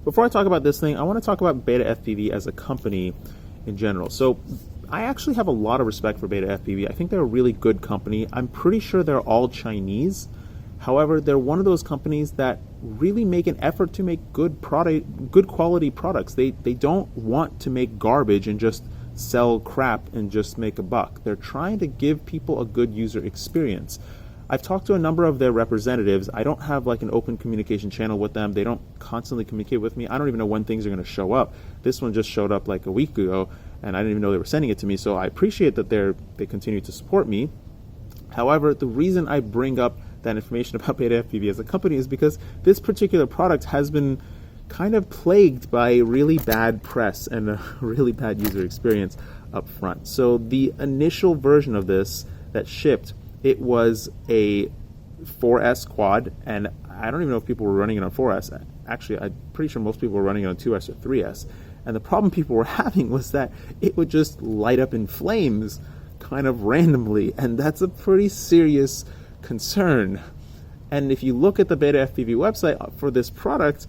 Before I talk about this thing, I want to talk about Beta FPV as a company in general. So I actually have a lot of respect for Beta FPV. I think they're a really good company. I'm pretty sure they're all Chinese. However, they're one of those companies that really make an effort to make good quality products. They don't want to make garbage and just sell crap and just make a buck. They're trying to give people a good user experience. I've talked to a number of their representatives. I don't have like an open communication channel with them. They don't constantly communicate with me. I don't even know when things are going to show up. This one just showed up like a week ago, and I didn't even know they were sending it to me, so I appreciate that they continue to support me. However, the reason I bring up that information about Beta FPV as a company is because this particular product has been kind of plagued by really bad press and a really bad user experience up front. So the initial version of this that shipped, it was a 4S quad, and I don't even know if people were running it on 4S. Actually, I'm pretty sure most people were running it on 2S or 3S. And the problem people were having was that it would just light up in flames kind of randomly, and that's a pretty serious concern. And if you look at the Beta FPV website for this product,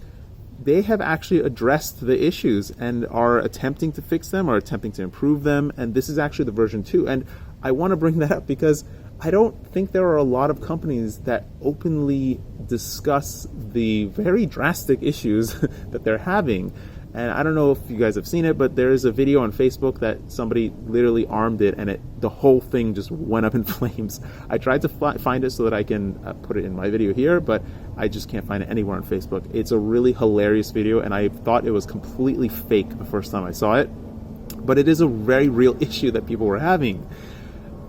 they have actually addressed the issues and are attempting to fix them or attempting to improve them, and this is actually the version 2. And I want to bring that up because I don't think there are a lot of companies that openly discuss the very drastic issues that they're having. And I don't know if you guys have seen it, but there is a video on Facebook that somebody literally armed it, and the whole thing just went up in flames. I tried to find it so that I can put it in my video here, but I just can't find it anywhere on Facebook. It's a really hilarious video, and I thought it was completely fake the first time I saw it. But it is a very real issue that people were having.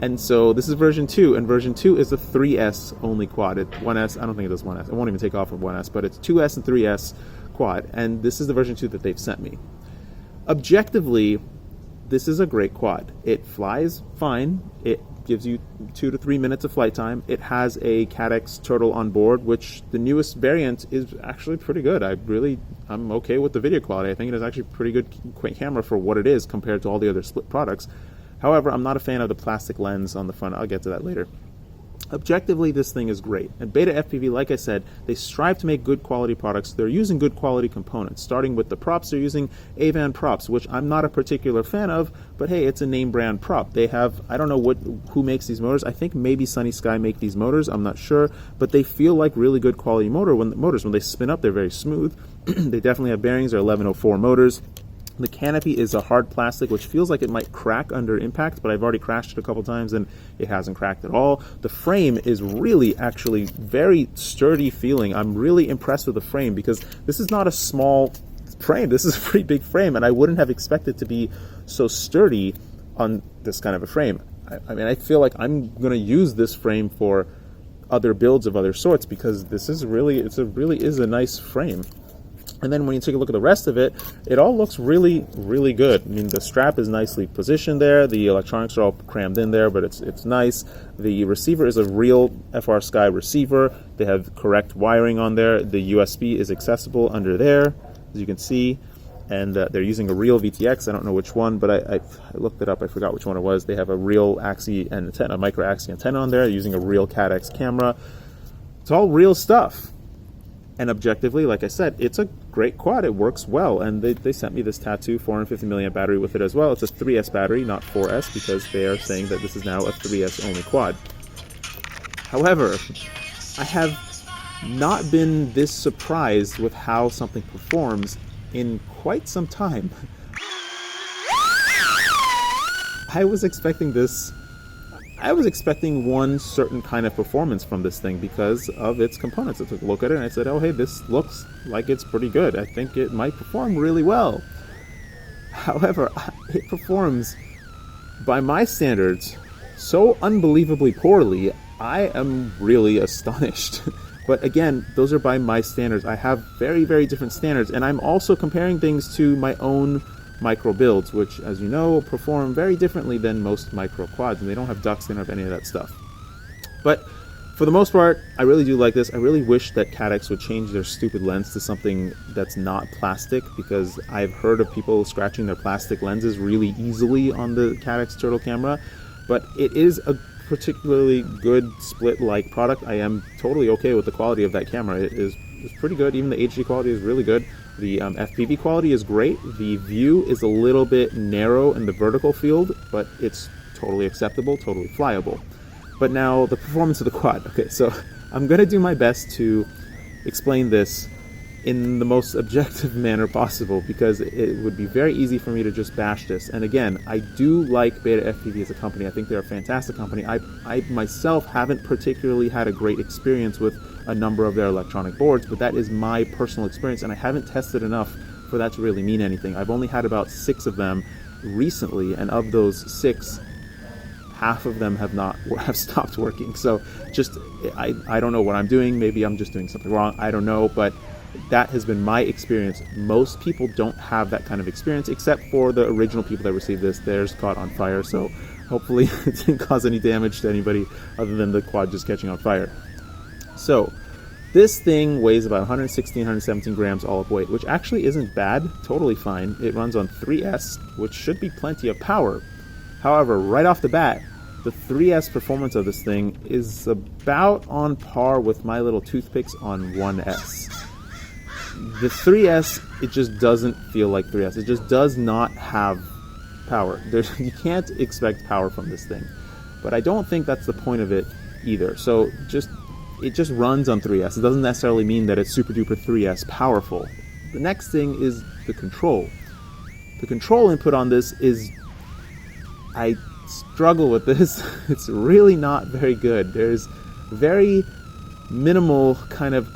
And so this is version 2, and version 2 is a 3S only quad. 1S, I don't think it does 1S. It won't even take off of 1S, but it's 2S and 3S quad, and this is the version 2 that they've sent me. Objectively, this is a great quad. It flies fine. It gives you 2 to 3 minutes of flight time. It has a CADX turtle on board, which the newest variant is actually pretty good. I'm okay with the video quality. I think it is actually a pretty good camera for what it is compared to all the other split products. However, I'm not a fan of the plastic lens on the front. I'll get to that later. Objectively, this thing is great. And Beta FPV, like I said, they strive to make good quality products. They're using good quality components. Starting with the props, they're using Avan props, which I'm not a particular fan of, but hey, it's a name brand prop. They have, I don't know who makes these motors. I think maybe Sunny Sky make these motors. I'm not sure, but they feel like really good quality motors. When they spin up, they're very smooth. They definitely have bearings. They're 1104 motors. The canopy is a hard plastic, which feels like it might crack under impact, but I've already crashed it a couple times and it hasn't cracked at all. The frame is really actually very sturdy feeling. I'm really impressed with the frame because this is not a small frame. This is a pretty big frame, and I wouldn't have expected to be so sturdy on this kind of a frame. I mean, I feel like I'm going to use this frame for other builds of other sorts because this is really, it really is a nice frame. And then when you take a look at the rest of it, it all looks really, really good. I mean, the strap is nicely positioned there. The electronics are all crammed in there, but it's nice. The receiver is a real FR Sky receiver. They have correct wiring on there. The USB is accessible under there, as you can see. And they're using a real VTX. I don't know which one, but I looked it up. I forgot which one it was. They have a real axis antenna, a micro axis antenna on there, using a real CADX camera. It's all real stuff. And objectively, like I said, it's a great quad. It works well. And they sent me this Tattoo 450 milliamp battery with it as well. It's a 3S battery, not 4S, because they are saying that this is now a 3S only quad. However, I have not been this surprised with how something performs in quite some time. I was expecting one certain kind of performance from this thing because of its components. I took a look at it and I said, oh hey, this looks like it's pretty good. I think it might perform really well. However, it performs, by my standards, so unbelievably poorly, I am really astonished. But again, those are by my standards. I have very, very different standards, and I'm also comparing things to my own micro builds, which, as you know, perform very differently than most micro quads, and they don't have ducts, they don't have any of that stuff. But for the most part, I really do like this. I really wish that CADX would change their stupid lens to something that's not plastic, because I've heard of people scratching their plastic lenses really easily on the CADX Turtle camera, but it is a particularly good split-like product. I am totally okay with the quality of that camera. It is pretty good. Even the HD quality is really good. The FPV quality is great. The view is a little bit narrow in the vertical field, but it's totally acceptable, totally flyable. But now the performance of the quad. Okay, so I'm going to do my best to explain this in the most objective manner possible, because it would be very easy for me to just bash this. And again, I do like Beta FPV as a company. I think they're a fantastic company. I myself haven't particularly had a great experience with a number of their electronic boards, but that is my personal experience, and I haven't tested enough for that to really mean anything. I've only had about 6 of them recently, and of those 6, half of them have stopped working. So just I don't know what I'm doing. Maybe I'm just doing something wrong. I don't know, but that has been my experience. Most people don't have that kind of experience, except for the original people that received this. Theirs caught on fire, so hopefully it didn't cause any damage to anybody other than the quad just catching on fire. So this thing weighs about 116, 117 grams all up weight, which actually isn't bad, totally fine. It runs on 3S, which should be plenty of power. However, right off the bat, the 3S performance of this thing is about on par with my little toothpicks on 1S. The 3S, it just doesn't feel like 3S. It just does not have power. You can't expect power from this thing. But I don't think that's the point of it either. So it just runs on 3S. It doesn't necessarily mean that it's super duper 3S powerful. The next thing is the control. The control input on this is, I struggle with this. It's really not very good. There's very minimal kind of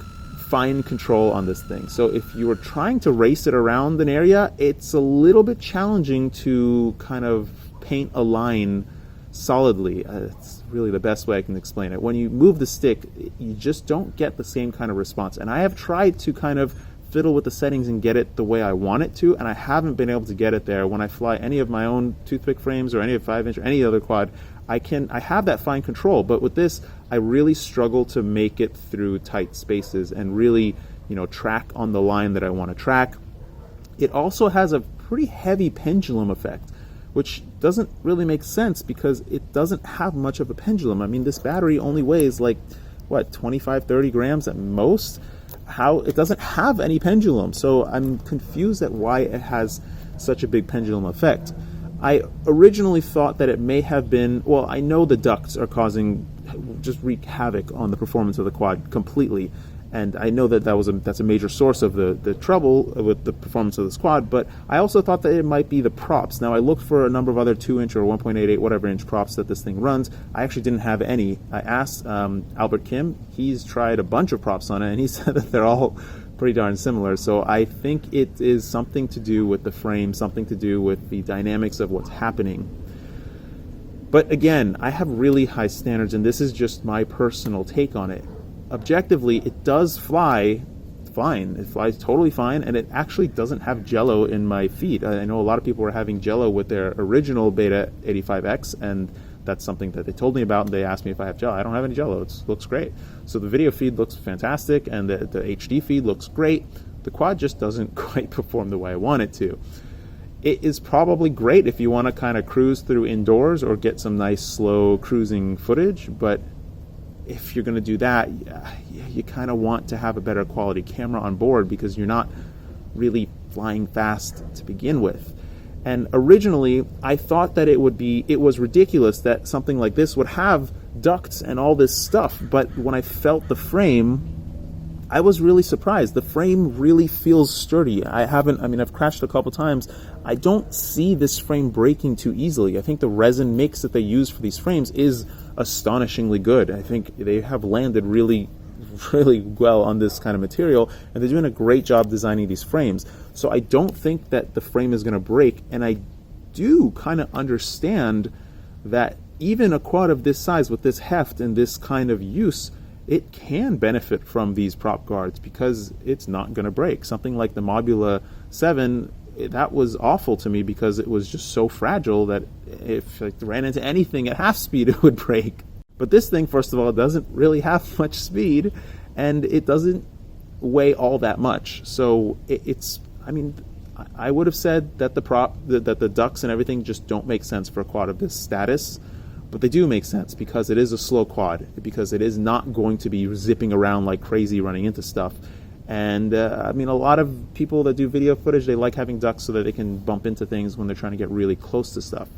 fine control on this thing. So if you were trying to race it around an area, it's a little bit challenging to kind of paint a line solidly. It's really the best way I can explain it. When you move the stick, you just don't get the same kind of response. And I have tried to kind of fiddle with the settings and get it the way I want it to, and I haven't been able to get it there. When I fly any of my own toothpick frames or any of 5-inch or any other quad, I have that fine control. But with this, I really struggle to make it through tight spaces and really, track on the line that I want to track. It also has a pretty heavy pendulum effect, which doesn't really make sense because it doesn't have much of a pendulum. I mean, this battery only weighs like, 25, 30 grams at most? It doesn't have any pendulum, so I'm confused at why it has such a big pendulum effect. I originally thought that it may have been, I know the ducts are wreak havoc on the performance of the quad completely, and I know that that's a major source of the trouble with the performance of this quad, but I also thought that it might be the props. Now, I looked for a number of other 2-inch or 1.88 whatever inch props that this thing runs. I actually didn't have any. I asked Albert Kim. He's tried a bunch of props on it, and he said that they're all pretty darn similar. So I think it is something to do with the frame, something to do with the dynamics of what's happening. But again, I have really high standards, and this is just my personal take on it. Objectively, it does fly fine. It flies totally fine, and it actually doesn't have jello in my feed. I know a lot of people were having jello with their original Beta85x, and that's something that they told me about, and they asked me if I have jello. I don't have any jello. It looks great. So the video feed looks fantastic, and the HD feed looks great. The quad just doesn't quite perform the way I want it to. It is probably great if you want to kind of cruise through indoors or get some nice slow cruising footage, but if you're going to do that, you kind of want to have a better quality camera on board because you're not really flying fast to begin with. And originally, I thought that it was ridiculous that something like this would have ducts and all this stuff, but when I felt the frame, I was really surprised. The frame really feels sturdy. I've crashed a couple times. I don't see this frame breaking too easily. I think the resin mix that they use for these frames is astonishingly good. I think they have landed really, really well on this kind of material, and they're doing a great job designing these frames. So I don't think that the frame is going to break, and I do kind of understand that even a quad of this size with this heft and this kind of use, it can benefit from these prop guards because it's not going to break. Something like the Mobula 7, that was awful to me because it was just so fragile that if it ran into anything at half speed, it would break. But this thing, first of all, doesn't really have much speed, and it doesn't weigh all that much. So I would have said that that the ducts and everything just don't make sense for a quad of this status. But they do make sense because it is a slow quad, because it is not going to be zipping around like crazy running into stuff. And I mean, a lot of people that do video footage, they like having ducts so that they can bump into things when they're trying to get really close to stuff.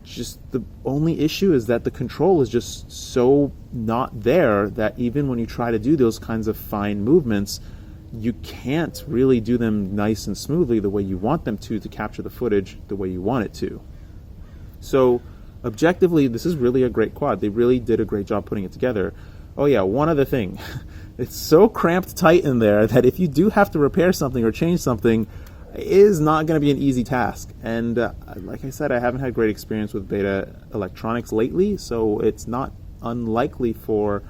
Just the only issue is that the control is just so not there that even when you try to do those kinds of fine movements, you can't really do them nice and smoothly the way you want them to capture the footage the way you want it to. So objectively, this is really a great quad. They really did a great job putting it together. Oh yeah, one other thing. It's so cramped tight in there that if you do have to repair something or change something, it is not going to be an easy task. And like I said, I haven't had great experience with Beta electronics lately, so it's not unlikely for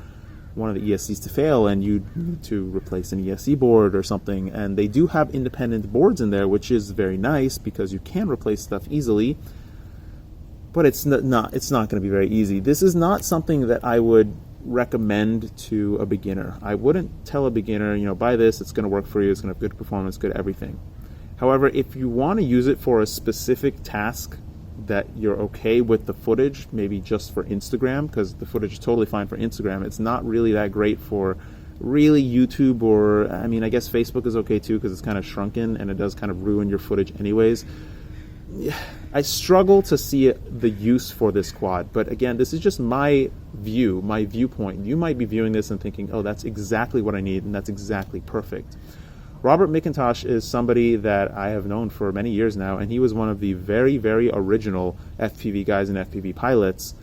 one of the ESCs to fail and you need to replace an ESC board or something. And they do have independent boards in there, which is very nice because you can replace stuff easily, but it's not going to be very easy. This is not something that I would recommend to a beginner. I wouldn't tell a beginner, you know, buy this, it's going to work for you, it's going to have good performance, good everything. However, if you want to use it for a specific task that you're okay with the footage, maybe just for Instagram, because the footage is totally fine for Instagram, it's not really that great for really YouTube, or I mean, I guess Facebook is okay too because it's kind of shrunken and it does kind of ruin your footage anyways. I struggle to see the use for this quad, but again, this is just my view, my viewpoint. You might be viewing this and thinking, oh, that's exactly what I need and that's exactly perfect. Robert Mcintosh is somebody that I have known for many years now, and he was one of the very, very original FPV guys and FPV pilots,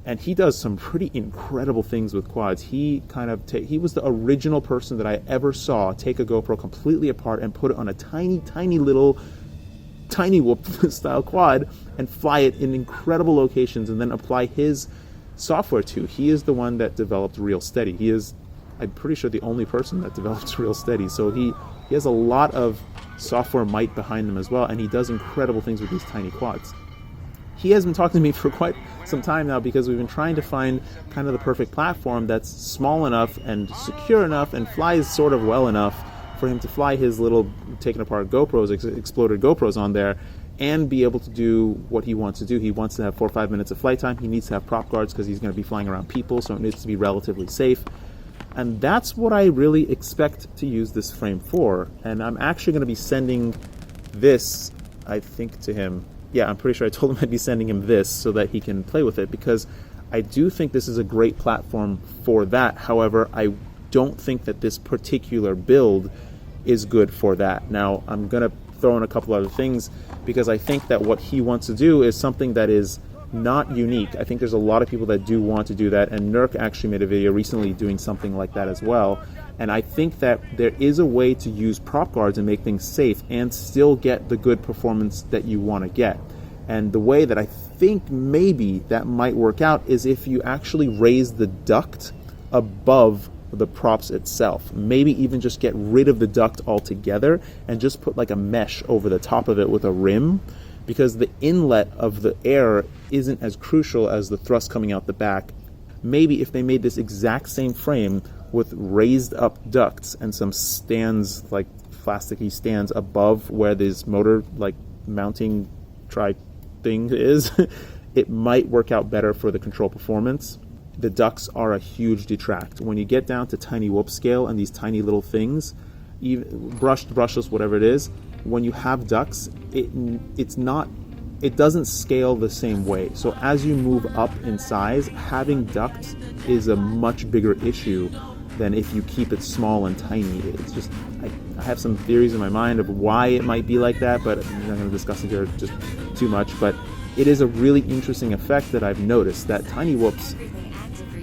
and he does some pretty incredible things with quads. He was the original person that I ever saw take a GoPro completely apart and put it on a tiny, tiny little tiny whoop style quad and fly it in incredible locations and then apply his software to. He is the one that developed Real Steady. He is, I'm pretty sure, the only person that develops Real Steady. So he has a lot of software might behind him as well, and he does incredible things with these tiny quads. He has been talking to me for quite some time now because we've been trying to find kind of the perfect platform that's small enough and secure enough and flies sort of well enough for him to fly his little taken apart GoPros, exploded GoPros on there, and be able to do what he wants to do. He wants to have 4 or 5 minutes of flight time. He needs to have prop guards because he's going to be flying around people, so it needs to be relatively safe. And that's what I really expect to use this frame for. And I'm actually going to be sending this, I think, to him. Yeah, I'm pretty sure I told him I'd be sending him this so that he can play with it, because I do think this is a great platform for that. However, I don't think that this particular build is good for that. Now, I'm going to throw in a couple other things because I think that what he wants to do is something that is not unique. I think there's a lot of people that do want to do that, and Nurk actually made a video recently doing something like that as well. And I think that there is a way to use prop guards and make things safe and still get the good performance that you want to get. And the way that I think maybe that might work out is if you actually raise the duct above the props itself. Maybe even just get rid of the duct altogether and just put like a mesh over the top of it with a rim, because the inlet of the air isn't as crucial as the thrust coming out the back. Maybe if they made this exact same frame with raised up ducts and some stands, like plasticky stands above where this motor like mounting tri thing is, it might work out better for the control performance. The ducts are a huge detract. When you get down to tiny whoop scale and these tiny little things, even brushed, brushless, whatever it is, when you have ducts, it doesn't scale the same way. So as you move up in size, having ducts is a much bigger issue than if you keep it small and tiny. It's just, I have some theories in my mind of why it might be like that, but I'm not going to discuss it here just too much. But it is a really interesting effect that I've noticed, that tiny whoops,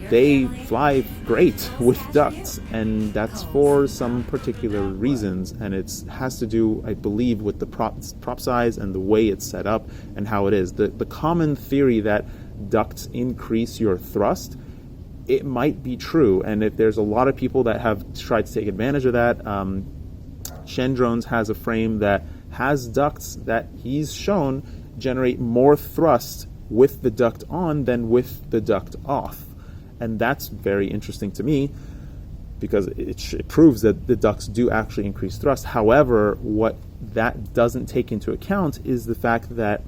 they fly great with ducts, and that's for some particular reasons, and it has to do, I believe, with the prop size and the way it's set up and how it is. The common theory that ducts increase your thrust, it might be true, and if there's a lot of people that have tried to take advantage of that. Shen Drones has a frame that has ducts that he's shown generate more thrust with the duct on than with the duct off. And that's very interesting to me because it proves that the ducts do actually increase thrust. However, what that doesn't take into account is the fact that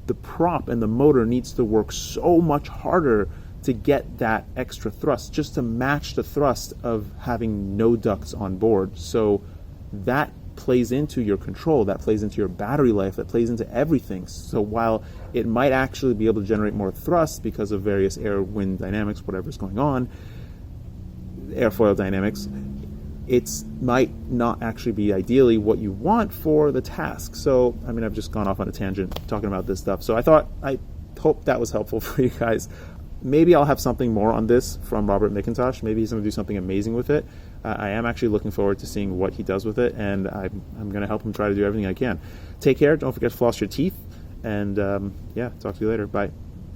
the prop and the motor needs to work so much harder to get that extra thrust, just to match the thrust of having no ducts on board. So that plays into your control, that plays into your battery life, that plays into everything. So while it might actually be able to generate more thrust because of various air wind dynamics, whatever's going on, airfoil dynamics, it might not actually be ideally what you want for the task. So, I mean, I've just gone off on a tangent talking about this stuff. So I hope that was helpful for you guys. Maybe I'll have something more on this from Robert Mcintosh. Maybe he's going to do something amazing with it. I am actually looking forward to seeing what he does with it, and I'm going to help him try to do everything I can. Take care. Don't forget to floss your teeth. And yeah, talk to you later. Bye.